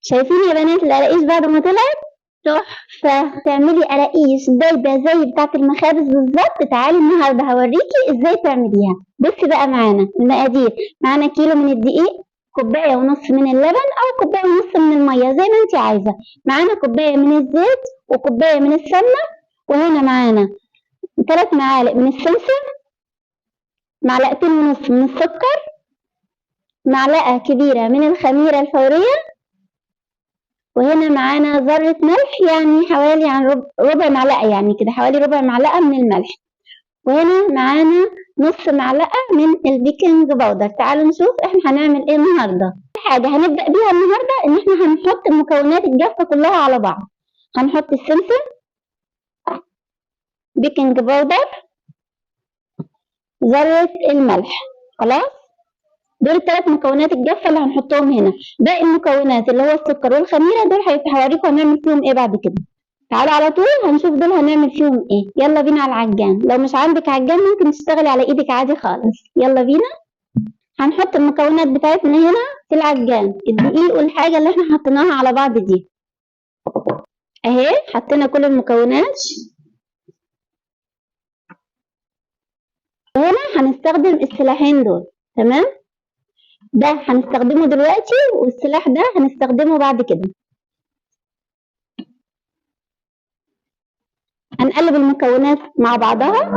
شايفين يا بنات القراقيش بعد ما طلعت؟ تحفة. تعملي قراقيش دايبة زي بتاعة المخابز بالظبط. تعالي النهاردة هوريكي ازاي تعمليها. بصي بقى معانا المقادير. معانا كيلو من الدقيق، كوباية ونص من اللبن أو كوباية ونص من المية زي ما انتي عايزة. معانا كوباية من الزيت وكوباية من السمنة. وهنا معانا 3 معالق من السمسم، معلقتين ونص من السكر، معلقة كبيرة من الخميرة الفورية، وهنا معانا ذرة ملح يعني حوالي ربع معلقة يعني كده حوالي ربع معلقة من الملح. وهنا معانا نص معلقة من البيكنج باودر. تعالوا نشوف احنا هنعمل ايه النهاردة. حاجة هنبدأ بيها النهاردة ان احنا هنحط المكونات الجافة كلها على بعض. هنحط السمسم، بيكنج باودر، ذرة الملح. خلاص دول ال3 مكونات الجافة اللي هنحطهم هنا. باقي المكونات اللي هو السكر والخميرة دول هوريكم هنعمل فيهم ايه بعد كده. تعالوا على طول هنشوف دول هنعمل فيهم ايه. يلا بينا على العجان. لو مش عندك عجان ممكن تشتغلي على ايدك عادي خالص. يلا بينا. هنحط المكونات بتاعتنا هنا في العجان. الدقيق والحاجة اللي احنا حطيناها على بعض دي اهي. حطينا كل المكونات. وهنا هنستخدم السلاحين دول. تمام. ده هنستخدمه دلوقتي والسلاح ده هنستخدمه بعد كده. هنقلب المكونات مع بعضها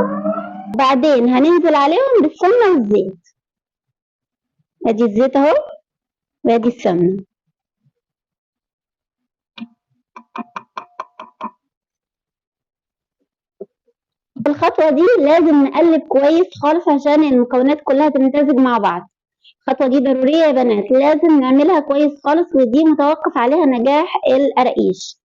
وبعدين هننزل عليهم بالسمنة والزيت. ادي الزيت اهو وادي السمنة. الخطوة دي لازم نقلب كويس خالص عشان المكونات كلها تمتزج مع بعض. الخطوة دي ضرورية يا بنات، لازم نعملها كويس خالص ودي متوقف عليها نجاح القراقيش.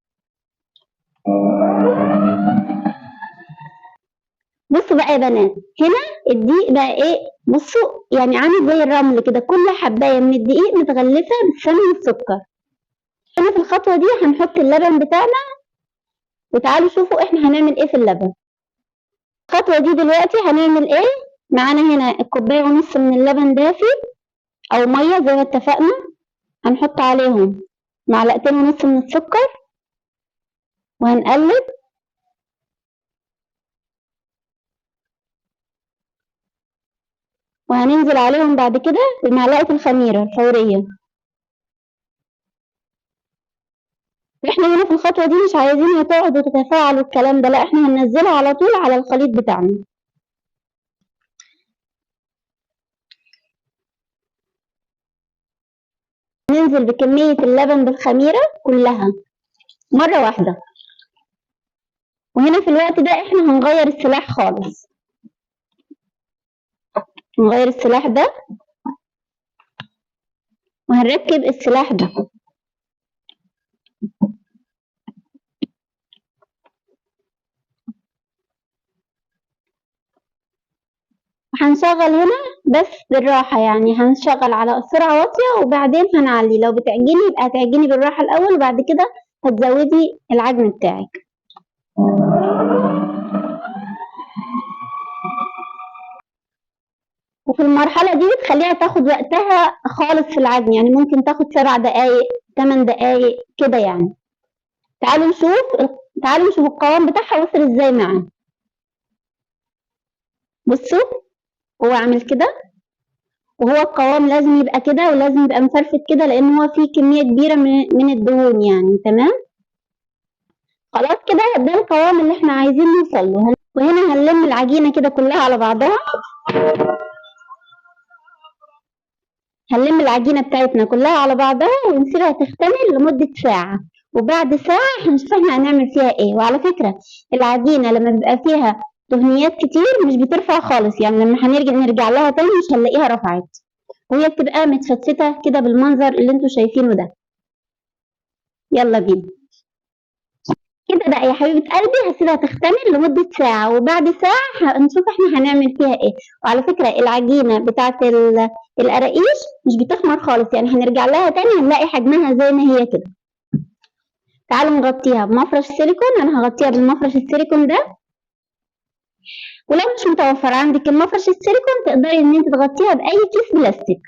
بصوا بقى يا بنات، هنا الدقيق بقى ايه؟ بصوا يعني عامل زي الرمل كده. كل حباية من الدقيق متغلفة بالسمن والسكر. هنا في الخطوة دي هنحط اللبن بتاعنا وتعالوا شوفوا احنا هنعمل ايه في اللبن. الخطوة دي دلوقتي هنعمل ايه؟ معانا هنا الكوباية ونص من اللبن دافي او مية زي ما اتفقنا. هنحط عليهم معلقتين ونص من السكر وهنقلب. وهننزل عليهم بعد كده بمعلقة الخميرة الفورية. واحنا هنا في الخطوة دي مش عايزينها تقعد وتتفاعل والكلام ده، لا احنا هننزلها على طول على الخليط بتاعنا. ننزل بكمية اللبن بالخميرة كلها مرة واحدة. وهنا في الوقت ده احنا هنغير السلاح خالص. نغير السلاح ده وهنركب السلاح ده. هنشغل هنا بس بالراحة، يعني هنشغل على سرعة واطية وبعدين هنعلي. لو بتعجني يبقى هتعجني بالراحة الأول وبعد كده هتزودي العجن بتاعك. وفي المرحلة دي بتخليها تاخد وقتها خالص في العجن، يعني ممكن تاخد 7 دقايق 8 دقايق كده يعني. تعالوا نشوف القوام بتاعها وصل ازاي معانا. بصوا هو عامل كده، وهو القوام لازم يبقى كده ولازم يبقى مفرفت كده لان هو فيه كمية كبيرة من الدهون يعني. تمام. خلاص كده ده القوام اللي احنا عايزين نوصل له. وهنا هنلم العجينة كده كلها على بعضها. هنلم العجينة بتاعتنا كلها على بعضها ونسيبها تختمر لمدة ساعة. وبعد ساعة هنشوف احنا هنعمل فيها ايه. وعلى فكرة العجينة لما بيبقى فيها دهنيات كتير مش بترفع خالص، يعني لما نرجع لها تاني مش هنلاقيها رفعت، وهي بتبقى متفتتة كده بالمنظر اللي انتوا شايفينه ده. يلا بينا. كده بقى يا حبيبة قلبي هسيبها تختمر لمدة ساعة وبعد ساعة هنشوف احنا هنعمل فيها ايه. وعلى فكرة العجينة بتاعت القراقيش مش بتخمر خالص، يعني هنرجع لها تاني هنلاقي حجمها زي ما هي كده. تعالوا نغطيها بمفرش سيليكون. انا هغطيها بالمفرش السيليكون ده، ولو مش متوفر عندك المفرش السيليكون تقدري ان انت تغطيها باي كيس بلاستيك.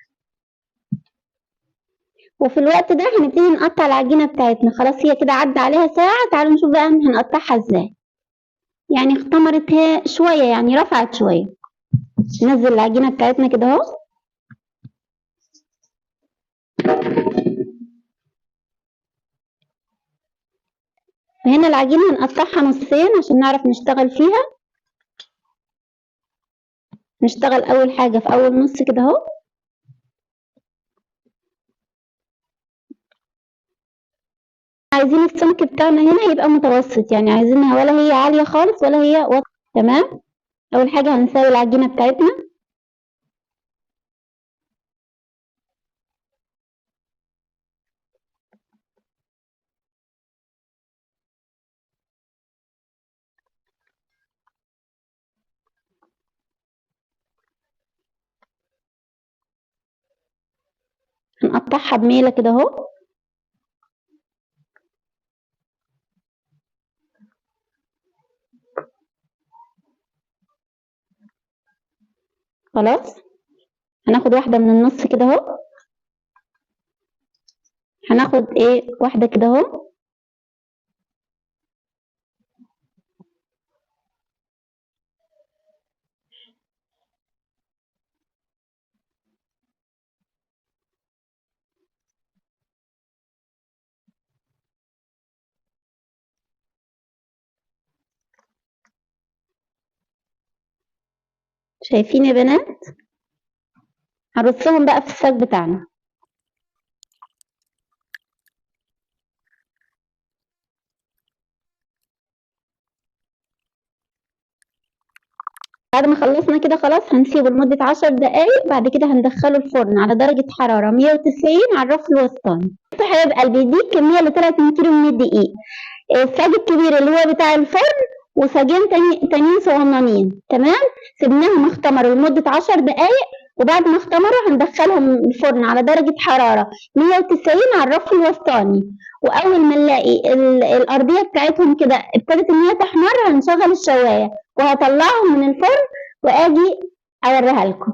وفي الوقت ده هنبتدي نقطع العجينة بتاعتنا. خلاص هي كده عدى عليها ساعة، تعالوا نشوف بقى هنقطعها ازاي. يعني اختمرت هي شوية، يعني رفعت شوية. ننزل العجينة بتاعتنا كده اهو. هنا العجينة هنقطعها نصين عشان نعرف نشتغل فيها. نشتغل أول حاجة في أول نص كده اهو. عايزين السمك بتاعنا هنا يبقى متوسط، يعني عايزينها ولا هي عالية خالص ولا هي وسط. تمام. أول حاجة هنساوي العجينة بتاعتنا. هنقطعها بميلة كده اهو. خلاص هناخد واحدة من النص كده اهو. هناخد واحدة كده اهو. شايفين يا بنات؟ هنرصهم بقى في الصاج بتاعنا. بعد ما خلصنا كده خلاص هنسيبه لمدة 10 دقايق. بعد كده هندخله الفرن على درجة حرارة 190 على الرف الوسطاني. بصوا يا حبايب قلبي، دي الكمية اللي طلعت من كيلو من الدقيق. الصاج الكبير اللي هو بتاع الفرن وصاجين تانيين صغننين. تمام. سيبناهم اختمروا لمدة 10 دقايق، وبعد ما اختمروا هندخلهم الفرن على درجة حرارة 190 على الرف الوسطاني. وأول ما نلاقي الأرضية بتاعتهم كده ابتدت إن هي تحمر هنشغل الشواية وهطلعهم من الفرن وآجي أوريها لكم.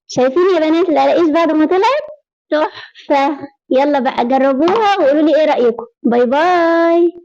شايفين يا بنات القراقيش بعد ما طلعت؟ تحفة. يلا بقى جربوها وقولوا لي إيه رأيكم. باي باي.